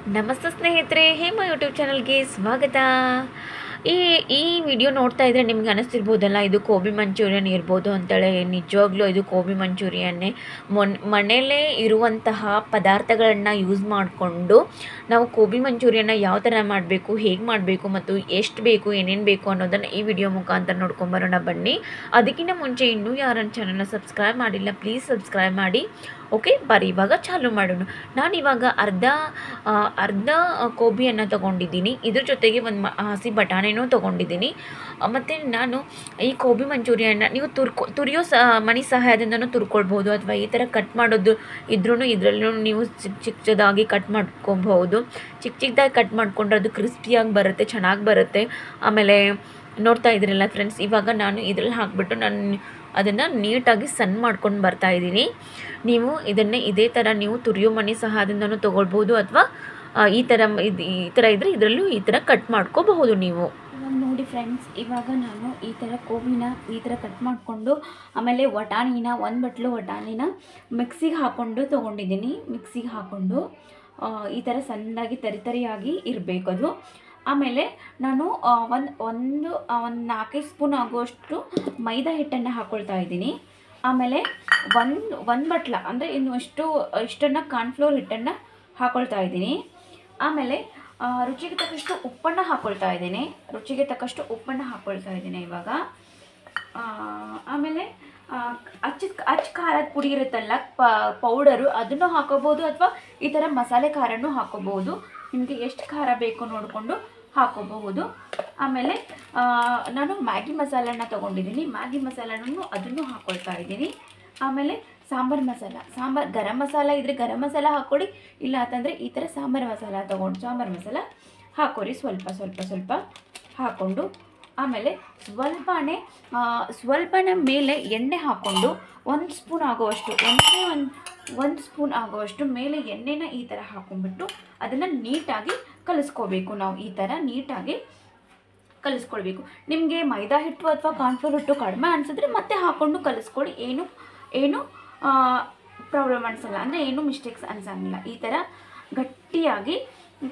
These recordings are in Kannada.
ನಮಸ್ತೆ ಸ್ನೇಹಿತರೆ, ಹೇಮ ಯೂಟ್ಯೂಬ್ ಚಾನಲ್ಗೆ ಸ್ವಾಗತ. ಈ ಈ ವಿಡಿಯೋ ನೋಡ್ತಾ ಇದ್ದರೆ ನಿಮ್ಗೆ ಅನಿಸ್ತಿರ್ಬೋದಲ್ಲ, ಇದು ಗೋಬಿ ಮಂಚೂರಿಯನ್ ಇರ್ಬೋದು ಅಂತೇಳಿ. ನಿಜವಾಗ್ಲೂ ಇದು ಗೋಬಿ ಮಂಚೂರಿಯನ್ನೇ. ಮನೆಯಲ್ಲೇ ಇರುವಂತಹ ಪದಾರ್ಥಗಳನ್ನು ಯೂಸ್ ಮಾಡಿಕೊಂಡು ನಾವು ಗೋಬಿ ಮಂಚೂರಿಯನ್ನ ಯಾವ ಥರ ಮಾಡಬೇಕು, ಹೇಗೆ ಮಾಡಬೇಕು ಮತ್ತು ಎಷ್ಟು ಬೇಕು, ಏನೇನು ಬೇಕು ಅನ್ನೋದನ್ನು ಈ ವಿಡಿಯೋ ಮುಖಾಂತರ ನೋಡ್ಕೊಂಬರೋಣ ಬನ್ನಿ. ಅದಕ್ಕಿಂತ ಮುಂಚೆ ಇನ್ನೂ ಯಾರನ್ನ ಚಾನಲ್ನ ಸಬ್ಸ್ಕ್ರೈಬ್ ಮಾಡಿಲ್ಲ, ಪ್ಲೀಸ್ ಸಬ್ಸ್ಕ್ರೈಬ್ ಮಾಡಿ. ಓಕೆ, ಬರೀ ಇವಾಗ ಚಾಲೂ ಮಾಡೋಣ. ನಾನಿವಾಗ ಅರ್ಧ ಗೋಬಿಯನ್ನು ತೊಗೊಂಡಿದ್ದೀನಿ. ಇದ್ರ ಜೊತೆಗೆ ಒಂದು ಹಸಿ ಬಟಾಣಿನೂ ತೊಗೊಂಡಿದ್ದೀನಿ. ಮತ್ತು ನಾನು ಈ ಗೋಬಿ ಮಂಚೂರಿಯನ್ನ ನೀವು ತುರಿಯೋ ಮಣಿ ಸಹಾಯದಿಂದನೂ ತುರ್ಕೊಳ್ಬೋದು, ಅಥವಾ ಈ ಥರ ಕಟ್ ಮಾಡೋದು ಇದ್ರೂ ಇದರಲ್ಲೂ ನೀವು ಚಿಕ್ಕದಾಗಿ ಕಟ್ ಮಾಡ್ಕೊಬಹುದು. ಚಿಕ್ಕದಾಗಿ ಕಟ್ ಮಾಡಿಕೊಂಡ್ರೆ ಅದು ಕ್ರಿಸ್ಪಿಯಾಗಿ ಬರುತ್ತೆ, ಚೆನ್ನಾಗಿ ಬರುತ್ತೆ. ಆಮೇಲೆ ನೋಡ್ತಾ ಇದ್ದೀರಲ್ಲ ಫ್ರೆಂಡ್ಸ್, ಇವಾಗ ನಾನು ಇದರಲ್ಲಿ ಹಾಕಿಬಿಟ್ಟು ಅದನ್ನು ನೀಟಾಗಿ ಸಣ್ಣ ಮಾಡ್ಕೊಂಡು ಬರ್ತಾಯಿದ್ದೀನಿ. ನೀವು ಇದನ್ನೇ ಇದೇ ಥರ ನೀವು ತುರಿಯೋ ಮಣಿ ಸಹಾಯದಿಂದನೂ ತೊಗೊಳ್ಬೋದು, ಅಥವಾ ಈ ಥರ ಇದ್ದರೆ ಇದರಲ್ಲೂ ಈ ಥರ ಕಟ್ ಮಾಡ್ಕೋಬಹುದು ನೀವು. ಇವಾಗ ನೋಡಿ ಫ್ರೆಂಡ್ಸ್, ಇವಾಗ ನಾನು ಈ ಥರ ಗೋಬಿನ ಈ ಥರ ಕಟ್ ಮಾಡಿಕೊಂಡು, ಆಮೇಲೆ ಒಂದು ಬಟ್ಲು ವಟಾಣಿನ ಮಿಕ್ಸಿಗೆ ಹಾಕ್ಕೊಂಡು ತೊಗೊಂಡಿದ್ದೀನಿ. ಮಿಕ್ಸಿಗೆ ಹಾಕ್ಕೊಂಡು ಈ ಥರ ಸಣ್ಣದಾಗಿ ತರಿಯಾಗಿ ಇರಬೇಕು ಅದು. ಆಮೇಲೆ ನಾನು ಒಂದು 4 ಸ್ಪೂನ್ ಆಗುವಷ್ಟು ಮೈದಾ ಹಿಟ್ಟನ್ನು ಹಾಕ್ಕೊಳ್ತಾ ಇದ್ದೀನಿ. ಆಮೇಲೆ ಒಂದು ಬಟ್ಲ ಅಂದರೆ ಇಷ್ಟನ್ನು ಕಾರ್ನ್ಫ್ಲೋರ್ ಹಿಟ್ಟನ್ನು ಹಾಕ್ಕೊಳ್ತಾ ಇದ್ದೀನಿ. ಆಮೇಲೆ ರುಚಿಗೆ ತಕ್ಕಷ್ಟು ಉಪ್ಪನ್ನು ಹಾಕ್ಕೊಳ್ತಾ ಇದ್ದೀನಿ ಇವಾಗ. ಆಮೇಲೆ ಅಚ್ಚ ಖಾರದ ಪುಡಿ ಇರುತ್ತಲ್ಲ, ಪೌಡರು, ಅದನ್ನು ಹಾಕೋಬೋದು, ಅಥವಾ ಈ ಥರ ಮಸಾಲೆ ಖಾರನೂ ಹಾಕೋಬಹುದು. ನಿಮಗೆ ಎಷ್ಟು ಖಾರ ಬೇಕು ನೋಡಿಕೊಂಡು ಹಾಕೋಬಹುದು. ಆಮೇಲೆ ನಾನು ಮ್ಯಾಗಿ ಮಸಾಲನ ತೊಗೊಂಡಿದ್ದೀನಿ. ಮ್ಯಾಗಿ ಮಸಾಲನೂ ಅದನ್ನು ಹಾಕ್ಕೊಳ್ತಾ ಇದ್ದೀನಿ. ಆಮೇಲೆ ಗರಂ ಮಸಾಲ ಇದ್ದರೆ ಗರಂ ಮಸಾಲ ಹಾಕ್ಕೊಡಿ, ಇಲ್ಲ ಅಂತಂದರೆ ಈ ಥರ ಸಾಂಬಾರು ಮಸಾಲ ಹಾಕೋರಿ. ಸ್ವಲ್ಪ ಹಾಕ್ಕೊಂಡು, ಆಮೇಲೆ ಸ್ವಲ್ಪನೇ ಮೇಲೆ ಎಣ್ಣೆ ಹಾಕ್ಕೊಂಡು ಒಂದು ಸ್ಪೂನ್ ಆಗುವಷ್ಟು ಮೇಲೆ ಎಣ್ಣೆನ ಈ ಥರ ಹಾಕ್ಕೊಂಡ್ಬಿಟ್ಟು ಅದನ್ನು ನೀಟಾಗಿ ಕಲಿಸ್ಕೋಬೇಕು. ನಾವು ಈ ಥರ ನೀಟಾಗಿ ಕಲಿಸ್ಕೊಳ್ಬೇಕು. ನಿಮಗೆ ಮೈದಾ ಹಿಟ್ಟು ಅಥವಾ ಕಾರ್ನ್ಫ್ಲೋರ್ ಹಿಟ್ಟು ಕಡಿಮೆ ಅನಿಸಿದ್ರೆ ಮತ್ತೆ ಹಾಕ್ಕೊಂಡು ಕಲಿಸ್ಕೊಳ್ಳಿ. ಏನು ಪ್ರಾಬ್ಲಮ್ ಅನಿಸಲ್ಲ, ಅಂದರೆ ಏನು ಮಿಸ್ಟೇಕ್ಸ್ ಅನಿಸಂಗಿಲ್ಲ. ಈ ಥರ ಗಟ್ಟಿಯಾಗಿ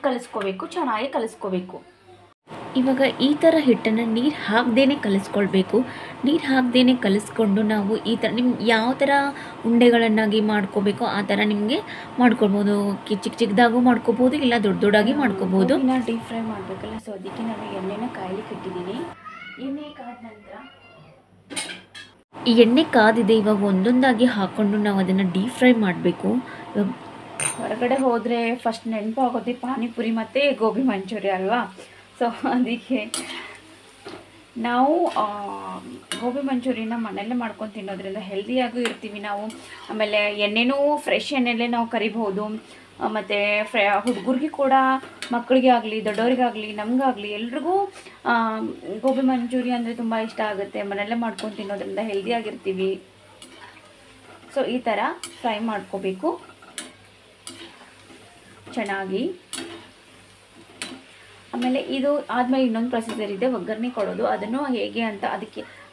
ಕಲಿಸ್ಕೋಬೇಕು, ಚೆನ್ನಾಗಿ ಕಲಿಸ್ಕೋಬೇಕು. ಇವಾಗ ಈ ಥರ ಹಿಟ್ಟನ್ನು ನೀರು ಹಾಕ್ದೇ ಕಲಿಸ್ಕೊಳ್ಬೇಕು. ನೀರು ಹಾಕ್ದೇ ಕಲಿಸ್ಕೊಂಡು ನಾವು ಈ ಥರ ನಿಮ್ಗೆ ಯಾವ ಥರ ಉಂಡೆಗಳನ್ನಾಗಿ ಮಾಡ್ಕೋಬೇಕು ಆ ಥರ ನಿಮಗೆ ಮಾಡ್ಕೊಳ್ಬೋದು. ಚಿಕ್ಕದಾಗೂ ಮಾಡ್ಕೋಬೋದು, ಇಲ್ಲ ದೊಡ್ಡದಾಗಿ ಮಾಡ್ಕೋಬೋದು. ಡೀಪ್ ಫ್ರೈ ಮಾಡಬೇಕಲ್ಲ, ಸೊ ಅದಕ್ಕೆ ನಾನು ಎಣ್ಣೆನ ಕಾಯ್ಲಿಕ್ಕೆ ಇಟ್ಟಿದ್ದೀನಿ. ಎಣ್ಣೆ ಕಾದ ನಂತರ ಈ ಎಣ್ಣೆ ಕಾದಿದೆ. ಇವಾಗ ಒಂದೊಂದಾಗಿ ಹಾಕ್ಕೊಂಡು ನಾವು ಅದನ್ನು ಡೀಪ್ ಫ್ರೈ ಮಾಡಬೇಕು. ಇವಾಗ ಹೊರಗಡೆ ಹೋದರೆ ಫಸ್ಟ್ ನೆನಪಾಗೋದು ಪಾನಿಪುರಿ ಮತ್ತು ಗೋಬಿ ಮಂಚೂರಿ ಅಲ್ವಾ. ಸೊ ಅದಕ್ಕೆ ನಾವು ಗೋಬಿ ಮಂಚೂರಿನ ಮನೆಯಲ್ಲೇ ಮಾಡ್ಕೊಂಡು ತಿನ್ನೋದ್ರಿಂದ ಹೆಲ್ದಿಯಾಗೂ ಇರ್ತೀವಿ ನಾವು. ಆಮೇಲೆ ಎಣ್ಣೆನೂ ಫ್ರೆಶ್ ಎಣ್ಣೆಲ್ಲೇ ನಾವು ಕರಿಬಹುದು. ಮತ್ತು ಹುಡುಗರಿಗೆ ಕೂಡ, ಮಕ್ಕಳಿಗೆ ಆಗಲಿ, ದೊಡ್ಡವರಿಗಾಗಲಿ, ನಮಗಾಗಲಿ, ಎಲ್ರಿಗೂ ಗೋಬಿ ಮಂಚೂರಿ ಅಂದರೆ ತುಂಬ ಇಷ್ಟ ಆಗುತ್ತೆ. ಮನೆಯಲ್ಲೇ ಮಾಡ್ಕೊಂಡು ತಿನ್ನೋದ್ರಿಂದ ಹೆಲ್ದಿಯಾಗಿರ್ತೀವಿ. ಸೊ ಈ ಥರ ಫ್ರೈ ಮಾಡ್ಕೋಬೇಕು ಚೆನ್ನಾಗಿ. ಆಮೇಲೆ ಇದು ಆದಮೇಲೆ ಇನ್ನೊಂದು ಪ್ರೊಸೀಜರ್ ಇದೆ, ಒಗ್ಗರಣೆ ಕೊಡೋದು. ಅದನ್ನು ಹೇಗೆ ಅಂತ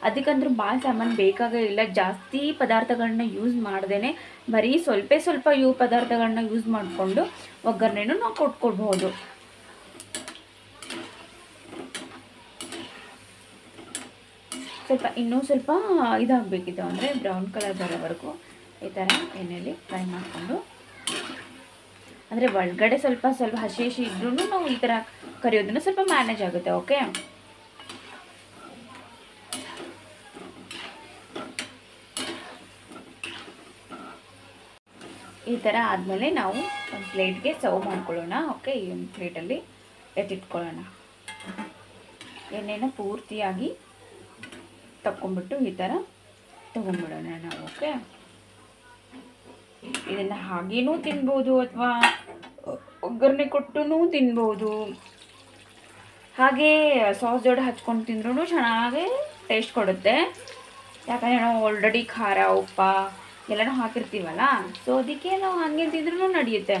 ಅದಕ್ಕಂದ್ರೂ ಭಾಳ ಸಾಮಾನು ಬೇಕಾಗಿಲ್ಲ. ಜಾಸ್ತಿ ಪದಾರ್ಥಗಳನ್ನ ಯೂಸ್ ಮಾಡ್ದೇ ಬರೀ ಸ್ವಲ್ಪ ಪದಾರ್ಥಗಳನ್ನ ಯೂಸ್ ಮಾಡಿಕೊಂಡು ಒಗ್ಗರಣೆನೂ ನಾವು ಕೊಟ್ಕೊಡ್ಬೋದು. ಇನ್ನೂ ಸ್ವಲ್ಪ ಇದಾಗಬೇಕಿತ್ತು, ಅಂದರೆ ಬ್ರೌನ್ ಕಲರ್ ಬರೋವರೆಗೂ ಈ ಥರ ಎಣ್ಣೆಯಲ್ಲಿ ಫ್ರೈ ಮಾಡಿಕೊಂಡು, ಅಂದರೆ ಒಳಗಡೆ ಸ್ವಲ್ಪ ಹಸಿ ಇದ್ರೂ ನಾವು ಈ ಥರ ಕರಿಯೋದನ್ನು ಸ್ವಲ್ಪ ಮ್ಯಾನೇಜ್ ಆಗುತ್ತೆ. ಓಕೆ, ಈ ಥರ ಆದಮೇಲೆ ನಾವು ಒಂದು ಪ್ಲೇಟ್ಗೆ ಸರ್ವ್ ಮಾಡ್ಕೊಳ್ಳೋಣ. ಓಕೆ, ಈ ಒಂದು ಪ್ಲೇಟಲ್ಲಿ ಎತ್ತಿಟ್ಕೊಳ್ಳೋಣ. ಎಣ್ಣೆನ ಪೂರ್ತಿಯಾಗಿ ತಗೊಂಡ್ಬಿಟ್ಟು ಈ ಥರ ತೊಗೊಂಡ್ಬಿಡೋಣ ನಾವು. ಓಕೆ, ಇದನ್ನು ಹಾಗೇನೂ ತಿನ್ಬೋದು, ಅಥವಾ ಒಗ್ಗರಣೆ ಕೊಟ್ಟು ತಿನ್ಬೋದು. ಹಾಗೆ ಸಾಸ್ ಜೋಡಿ ಹಚ್ಕೊಂಡು ತಿಂದ್ರೂ ಚೆನ್ನಾಗಿ ಟೇಸ್ಟ್ ಕೊಡುತ್ತೆ. ಯಾಕಂದರೆ ನಾವು ಆಲ್ರೆಡಿ ಖಾರ, ಉಪ್ಪ ಎಲ್ಲನೂ ಹಾಕಿರ್ತೀವಲ್ಲ, ಸೊ ಅದಕ್ಕೆ ನಾವು ಹಾಗೆ ತಿಂದ್ರೂ ನಡೆಯುತ್ತೆ.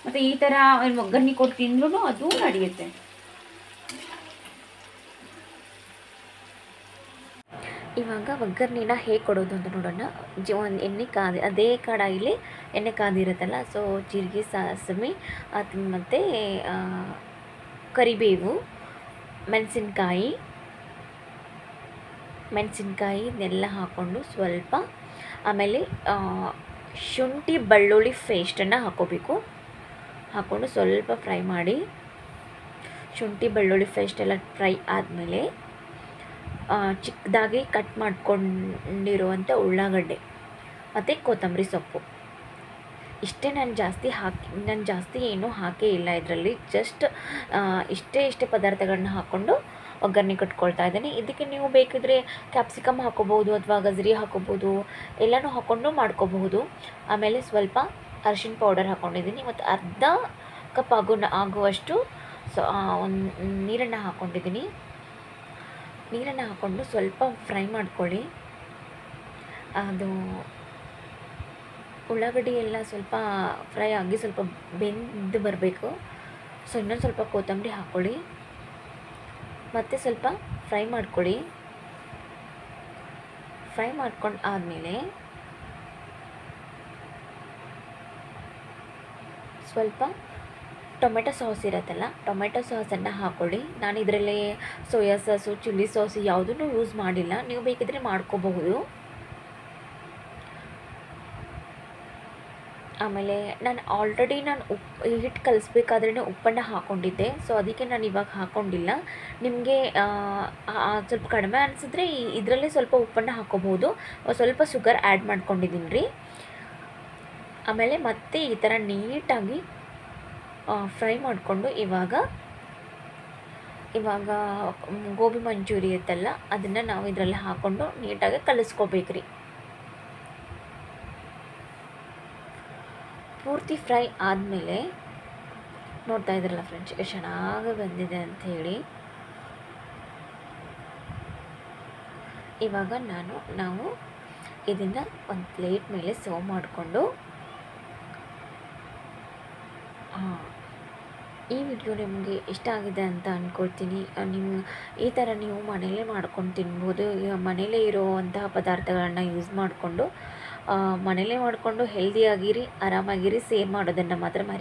ಮತ್ತು ಈ ಥರ ಒಗ್ಗರಣೆ ಕೊಟ್ಟು ತಿಂದ್ರೂ ಅದು ನಡೆಯುತ್ತೆ. ಇವಾಗ ಒಗ್ಗರಣೆನ ಹೇಗೆ ಕೊಡೋದು ಅಂತ ನೋಡೋಣ. ಒಂದು ಎಣ್ಣೆ ಅದೇ ಕಡಾಯಿಲಿ ಎಣ್ಣೆ ಕಾದಿರುತ್ತಲ್ಲ, ಸೊ ಜೀರಿಗೆ, ಸಾಸಿವೆ ಅದು ಮತ್ತು ಕರಿಬೇವು, ಮೆಣಸಿನ್ಕಾಯಿ ಇದನ್ನೆಲ್ಲ ಹಾಕ್ಕೊಂಡು ಸ್ವಲ್ಪ, ಆಮೇಲೆ ಶುಂಠಿ ಬೆಳ್ಳುಳ್ಳಿ ಪೇಸ್ಟನ್ನು ಹಾಕ್ಕೊಂಡು ಸ್ವಲ್ಪ ಫ್ರೈ ಮಾಡಿ. ಶುಂಠಿ ಬೆಳ್ಳುಳ್ಳಿ ಪೇಸ್ಟ್ ಎಲ್ಲ ಫ್ರೈ ಆದಮೇಲೆ ಚಿಕ್ಕದಾಗಿ ಕಟ್ ಮಾಡ್ಕೊಂಡಿರುವಂಥ ಉಳ್ಳಾಗಡ್ಡೆ ಮತ್ತು ಕೊತ್ತಂಬರಿ ಸೊಪ್ಪು ಇಷ್ಟೇ. ನಾನು ಜಾಸ್ತಿ ಏನೂ ಹಾಕೇ ಇಲ್ಲ ಇದರಲ್ಲಿ. ಜಸ್ಟ್ ಇಷ್ಟೇ ಪದಾರ್ಥಗಳನ್ನ ಹಾಕ್ಕೊಂಡು ಒಗ್ಗರಣೆ ಕಟ್ಕೊಳ್ತಾ ಇದ್ದೀನಿ. ಇದಕ್ಕೆ ನೀವು ಬೇಕಿದ್ರೆ ಕ್ಯಾಪ್ಸಿಕಮ್ ಹಾಕೋಬಹುದು ಅಥವಾ ಗಜರಿ ಹಾಕೋಬಹುದು, ಎಲ್ಲನೂ ಹಾಕ್ಕೊಂಡು ಮಾಡ್ಕೋಬಹುದು. ಆಮೇಲೆ ಸ್ವಲ್ಪ ಅರಿಶಿನ ಪೌಡರ್ ಹಾಕ್ಕೊಂಡಿದ್ದೀನಿ ಮತ್ತು ಅರ್ಧ ಕಪ್ ಆಗುವಷ್ಟು ಒಂದು ನೀರನ್ನು ಹಾಕ್ಕೊಂಡಿದ್ದೀನಿ. ನೀರನ್ನು ಹಾಕ್ಕೊಂಡು ಸ್ವಲ್ಪ ಫ್ರೈ ಮಾಡ್ಕೊಳ್ಳಿ. ಅದು ಉಳ್ಳಾಗಡ್ಡಿ ಎಲ್ಲ ಸ್ವಲ್ಪ ಫ್ರೈ ಆಗಿ ಸ್ವಲ್ಪ ಬೆಂದು ಬರಬೇಕು. ಸೊ ಇನ್ನೊಂದು ಸ್ವಲ್ಪ ಕೊತ್ತಂಬರಿ ಹಾಕ್ಕೊಳ್ಳಿ ಮತ್ತು ಸ್ವಲ್ಪ ಫ್ರೈ ಮಾಡ್ಕೊಳ್ಳಿ. ಫ್ರೈ ಮಾಡ್ಕೊಂಡು ಆದಮೇಲೆ ಸ್ವಲ್ಪ ಟೊಮೆಟೊ ಸಾಸ್ ಇರುತ್ತಲ್ಲ, ಟೊಮೆಟೊ ಸಾಸನ್ನು ಹಾಕ್ಕೊಳ್ಳಿ. ನಾನು ಇದರಲ್ಲಿ ಸೋಯಾ ಸಾಸು, ಚಿಲ್ಲಿ ಸಾಸು ಯಾವುದನ್ನು ಯೂಸ್ ಮಾಡಿಲ್ಲ. ನೀವು ಬೇಕಿದ್ರೆ ಮಾಡ್ಕೋಬಹುದು. ಆಮೇಲೆ ನಾನು ಆಲ್ರೆಡಿ ಹಿಟ್ಟು ಕಲಿಸ್ಬೇಕಾದ್ರೇ ಉಪ್ಪನ್ನು ಹಾಕ್ಕೊಂಡಿದ್ದೆ. ಸೊ ಅದಕ್ಕೆ ನಾನು ಇವಾಗ ಹಾಕ್ಕೊಂಡಿಲ್ಲ. ನಿಮಗೆ ಸ್ವಲ್ಪ ಕಡಿಮೆ ಅನಿಸಿದ್ರೆ ಇದರಲ್ಲೇ ಸ್ವಲ್ಪ ಉಪ್ಪನ್ನು ಹಾಕ್ಕೋಬೋದು. ಸ್ವಲ್ಪ ಶುಗರ್ ಆ್ಯಡ್ ಮಾಡ್ಕೊಂಡಿದ್ದೀನಿ ರೀ. ಆಮೇಲೆ ಮತ್ತೆ ಈ ಥರ ನೀಟಾಗಿ ಫ್ರೈ ಮಾಡಿಕೊಂಡು ಇವಾಗ ಗೋಬಿ ಮಂಚೂರಿ ಇರುತ್ತಲ್ಲ, ಅದನ್ನು ನಾವು ಇದರಲ್ಲಿ ಹಾಕ್ಕೊಂಡು ನೀಟಾಗಿ ಕಲಿಸ್ಕೋಬೇಕ್ರಿ. ಪೂರ್ತಿ ಫ್ರೈ ಆದಮೇಲೆ ನೋಡ್ತಾ ಇದ್ರಲ್ಲ ಫ್ರೆಂಡ್ಸ್, ಎಷ್ಟು ಚೆನ್ನಾಗಿ ಬಂದಿದೆ ಅಂಥೇಳಿ. ಇವಾಗ ನಾವು ಇದನ್ನು ಒಂದು ಪ್ಲೇಟ್ ಮೇಲೆ ಸರ್ವ್ ಮಾಡಿಕೊಂಡು, ಈ ವಿಡಿಯೋ ನಿಮಗೆ ಇಷ್ಟ ಆಗಿದೆ ಅಂತ ಅಂದ್ಕೊಳ್ತೀನಿ. ಈ ಥರ ನೀವು ಮನೆಯಲ್ಲೇ ಮಾಡ್ಕೊಂಡು ತಿನ್ಬೋದು. ಮನೆಯಲ್ಲೇ ಇರುವಂತಹ ಪದಾರ್ಥಗಳನ್ನು ಯೂಸ್ ಮಾಡಿಕೊಂಡು ಮನೆಯಲ್ಲೇ ಮಾಡಿಕೊಂಡು ಹೆಲ್ದಿಯಾಗಿರಿ, ಆರಾಮಾಗಿರಿ. ಸೇವ್ ಮಾಡೋದನ್ನು ಮಾತ್ರ ಮರಿ